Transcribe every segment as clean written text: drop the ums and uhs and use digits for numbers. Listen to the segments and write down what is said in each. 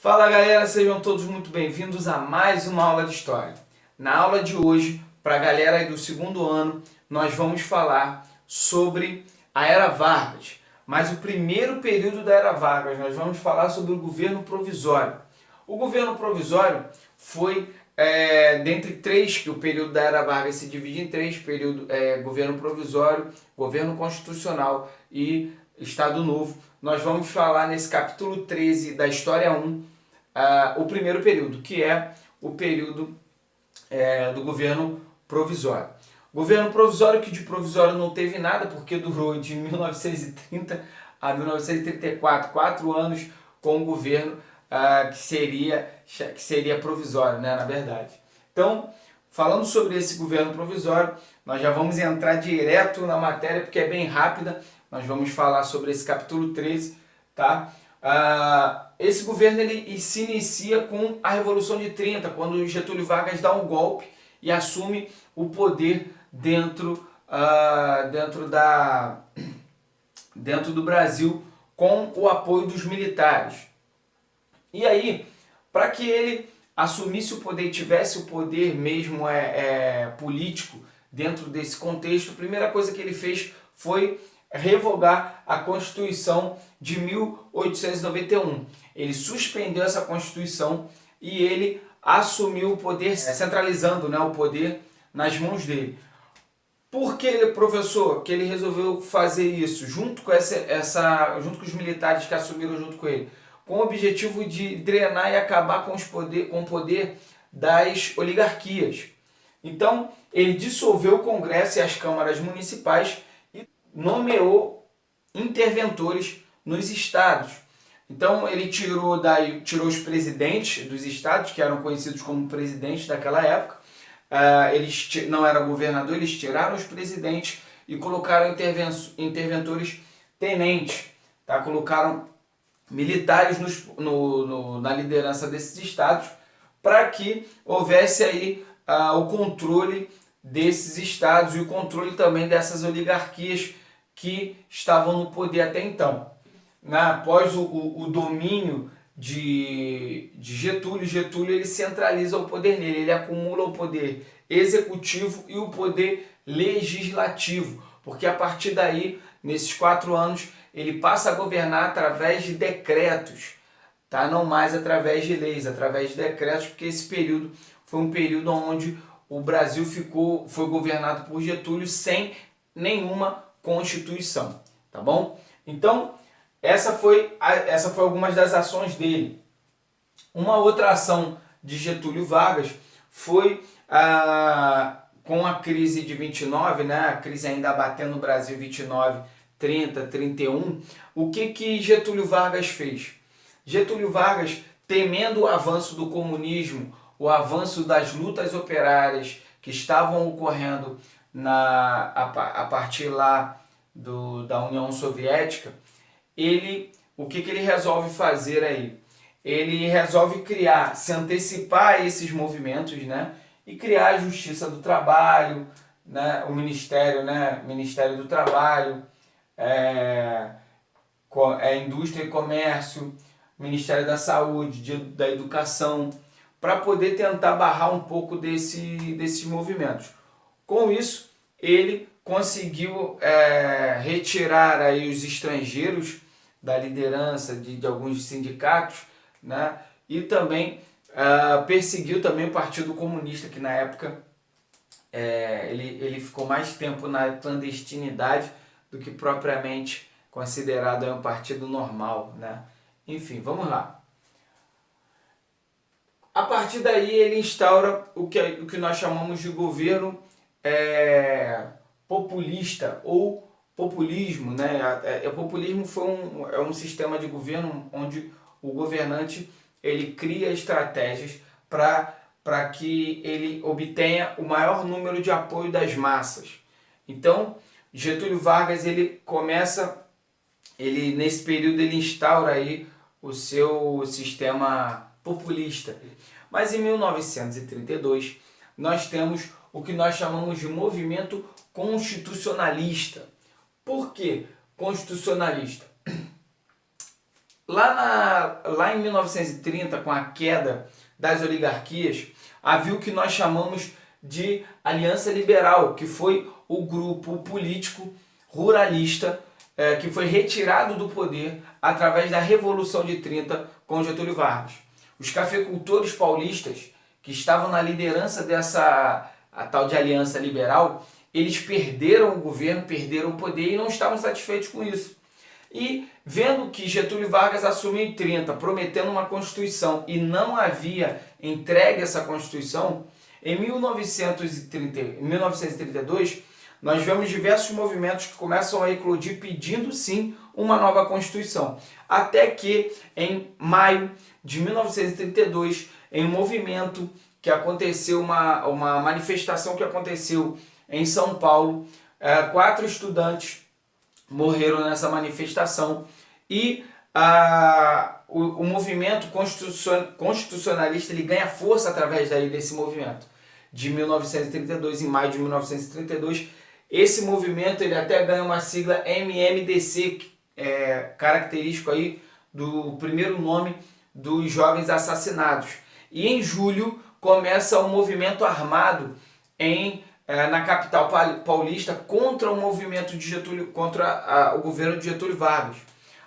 Fala galera, sejam todos muito bem-vindos a mais uma aula de História. Na aula de hoje, para a galera aí do segundo ano, nós vamos falar sobre a Era Vargas. Mas o primeiro período da Era Vargas, nós vamos falar sobre o governo provisório. O governo provisório foi, dentre três, que o período da Era Vargas se divide em três, governo provisório, governo constitucional e Estado Novo. Nós vamos falar nesse capítulo 13 da História 1, o primeiro período, que é o período do governo provisório. Governo provisório que de provisório não teve nada, porque durou de 1930 a 1934, 4 anos com o governo que seria provisório, né, na verdade. Então, falando sobre esse governo provisório, nós já vamos entrar direto na matéria, porque é bem rápida. Nós vamos falar sobre esse capítulo 13, tá? Esse governo ele se inicia com a Revolução de 30, quando Getúlio Vargas dá um golpe e assume o poder dentro do Brasil com o apoio dos militares. E aí, para que ele assumisse o poder e tivesse o poder mesmo político dentro desse contexto, a primeira coisa que ele fez foi revogar a Constituição de 1891. Ele suspendeu essa Constituição e ele assumiu o poder, centralizando, né, o poder nas mãos dele. Por que, professor, que ele resolveu fazer isso junto com junto com os militares que assumiram junto com ele? Com o objetivo de drenar e acabar com o poder das oligarquias. Então, ele dissolveu o Congresso e as câmaras municipais e nomeou interventores nos estados. Então, ele tirou os presidentes dos estados, que eram conhecidos como presidentes daquela época. Eles não eram governadores, eles tiraram os presidentes e colocaram interventores tenentes, tá? Colocaram militares na liderança desses estados para que houvesse aí o controle desses estados e o controle também dessas oligarquias que estavam no poder até então. Após o domínio de Getúlio ele centraliza o poder nele, ele acumula o poder executivo e o poder legislativo, porque a partir daí, nesses 4 anos, ele passa a governar através de decretos, tá? Não mais através de leis, através de decretos, porque esse período foi um período onde o Brasil foi governado por Getúlio sem nenhuma Constituição, tá bom? Então, essa foi algumas das ações dele. Uma outra ação de Getúlio Vargas foi com a crise de 29, né? A crise ainda abatendo no Brasil 29, 30, 31. O que Getúlio Vargas fez? Getúlio Vargas, temendo o avanço do comunismo, o avanço das lutas operárias que estavam ocorrendo a partir lá da União Soviética, o que ele resolve fazer aí? Ele resolve se antecipar a esses movimentos, né? E criar a Justiça do Trabalho, né? O Ministério, né? Ministério do Trabalho, Indústria e Comércio, Ministério da Saúde, da Educação, para poder tentar barrar um pouco desses movimentos. Com isso, ele conseguiu retirar aí os estrangeiros da liderança de alguns sindicatos, né? E também perseguiu também o Partido Comunista, que na época ele ficou mais tempo na clandestinidade do que propriamente considerado um partido normal, né? Enfim, vamos lá. A partir daí ele instaura o que nós chamamos de governo populista ou populismo, né? O populismo é um sistema de governo onde o governante ele cria estratégias para que ele obtenha o maior número de apoio das massas. Então, Getúlio Vargas nesse período ele instaura aí o seu sistema populista. Mas em 1932 nós temos o que nós chamamos de movimento constitucionalista. Por que constitucionalista? Lá em 1930, com a queda das oligarquias, havia o que nós chamamos de Aliança Liberal, que foi o grupo político ruralista que foi retirado do poder através da Revolução de 30 com Getúlio Vargas. Os cafeicultores paulistas, que estavam na liderança dessa a tal de Aliança Liberal, eles perderam o governo, perderam o poder e não estavam satisfeitos com isso. E vendo que Getúlio Vargas assumiu em 30, prometendo uma Constituição e não havia entregue essa Constituição, em 1932, nós vemos diversos movimentos que começam a eclodir pedindo sim uma nova Constituição. Até que em maio de 1932, em um movimento que aconteceu, uma manifestação que aconteceu em São Paulo, 4 estudantes morreram nessa manifestação e o movimento constitucionalista ele ganha força através desse movimento. De 1932, em maio de 1932, esse movimento ele até ganha uma sigla MMDC, característico aí do primeiro nome dos jovens assassinados. E em julho começa um movimento armado na capital paulista contra o movimento de Getúlio, contra o governo de Getúlio Vargas.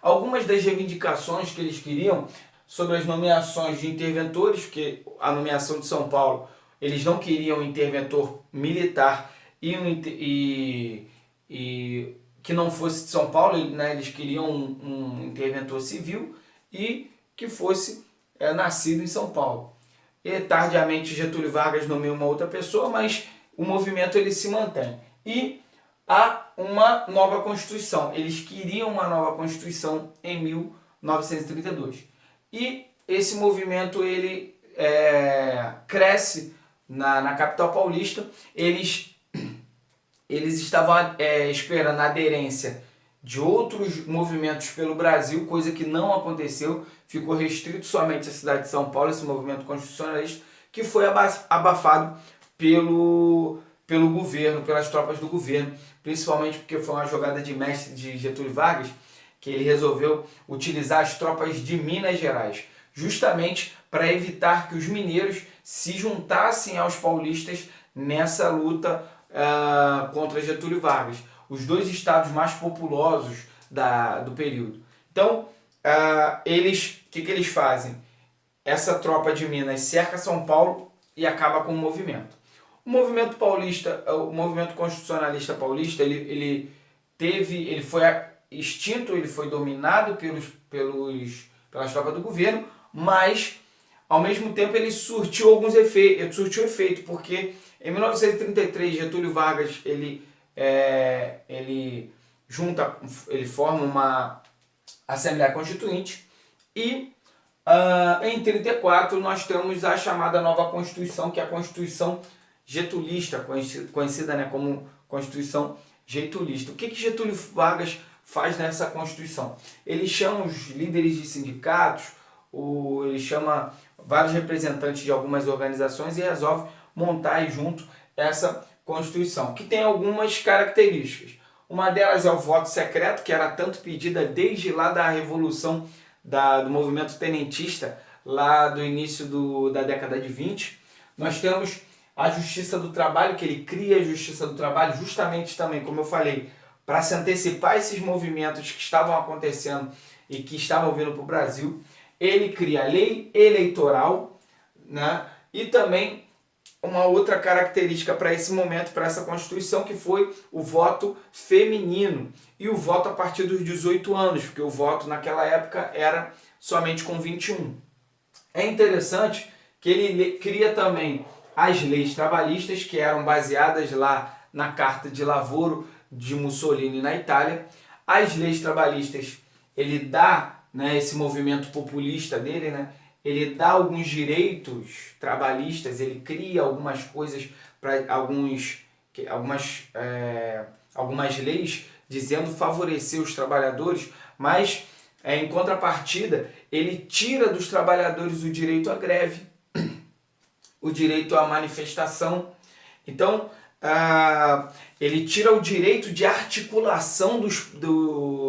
Algumas das reivindicações que eles queriam sobre as nomeações de interventores, que a nomeação de São Paulo, eles não queriam um interventor militar e que não fosse de São Paulo, né? Eles queriam um interventor civil e que fosse nascido em São Paulo. E tardiamente Getúlio Vargas nomeou uma outra pessoa, mas o movimento ele se mantém. E há uma nova Constituição. Eles queriam uma nova Constituição em 1932. E esse movimento ele cresce na capital paulista. Eles estavam esperando a aderência de outros movimentos pelo Brasil, coisa que não aconteceu. Ficou restrito somente à cidade de São Paulo, esse movimento constitucionalista, que foi abafado pelo governo, pelas tropas do governo, principalmente porque foi uma jogada de mestre de Getúlio Vargas, que ele resolveu utilizar as tropas de Minas Gerais, justamente para evitar que os mineiros se juntassem aos paulistas nessa luta contra Getúlio Vargas, os dois estados mais populosos do período. Então, o que eles fazem? Essa tropa de Minas cerca São Paulo e acaba com o movimento. O movimento paulista, o movimento constitucionalista paulista, ele foi extinto, ele foi dominado pelas tropas do governo, mas ao mesmo tempo ele surtiu efeito, porque em 1933 Getúlio Vargas ele forma uma Assembleia Constituinte e em 34 nós temos a chamada nova Constituição, que é a Constituição Getulista, conhecida como Constituição Getulista. O que Getúlio Vargas faz nessa Constituição? Ele chama os líderes de sindicatos, ele chama vários representantes de algumas organizações e resolve montar junto essa Constituição, que tem algumas características. Uma delas é o voto secreto, que era tanto pedida desde lá da Revolução do movimento tenentista, lá do início da década de 20. Nós temos a Justiça do Trabalho, que ele cria a Justiça do Trabalho justamente também, como eu falei, para se antecipar esses movimentos que estavam acontecendo e que estavam vindo para o Brasil. Ele cria a lei eleitoral, né? E também uma outra característica para esse momento, para essa Constituição, que foi o voto feminino e o voto a partir dos 18 anos, porque o voto naquela época era somente com 21. É interessante que ele cria também as leis trabalhistas, que eram baseadas lá na Carta de Lavoro de Mussolini na Itália. As leis trabalhistas, ele dá, né, esse movimento populista dele, né, ele dá alguns direitos trabalhistas, ele cria algumas coisas, algumas leis dizendo favorecer os trabalhadores, mas em contrapartida ele tira dos trabalhadores o direito à greve, o direito à manifestação. Então, ele tira o direito de articulação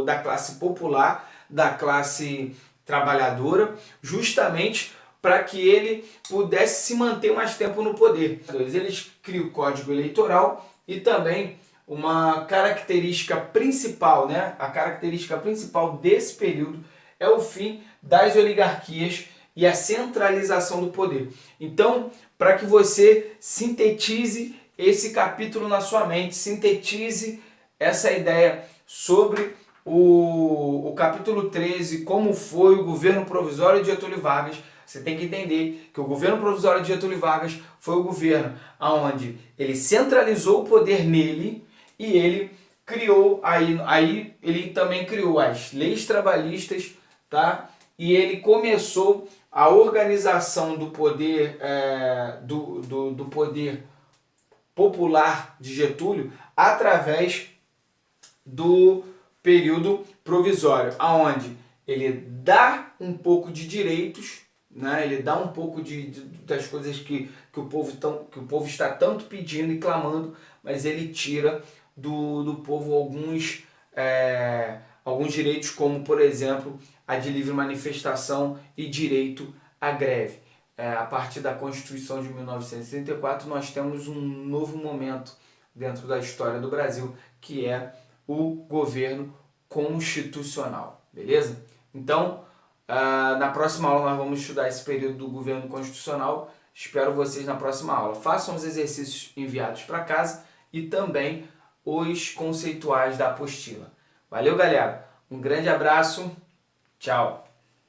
da classe popular, da classe trabalhadora, justamente para que ele pudesse se manter mais tempo no poder. Eles criam o Código Eleitoral e também uma característica principal, né? A característica principal desse período é o fim das oligarquias e a centralização do poder. Então, para que você sintetize esse capítulo na sua mente, sintetize essa ideia sobre o capítulo 13, como foi o governo provisório de Getúlio Vargas, você tem que entender que o governo provisório de Getúlio Vargas foi o governo onde ele centralizou o poder nele e ele criou, aí ele também criou as leis trabalhistas, tá? E ele começou a organização do poder, do poder popular de Getúlio através do período provisório, aonde ele dá um pouco de direitos, né? Ele dá um pouco das coisas que o povo está tanto pedindo e clamando, mas ele tira do povo alguns direitos, como por exemplo a de livre manifestação e direito à greve. A partir da Constituição de 1934 nós temos um novo momento dentro da história do Brasil, que é o governo constitucional, beleza? Então, na próxima aula nós vamos estudar esse período do governo constitucional. Espero vocês na próxima aula. Façam os exercícios enviados para casa e também os conceituais da apostila. Valeu, galera! Um grande abraço, tchau!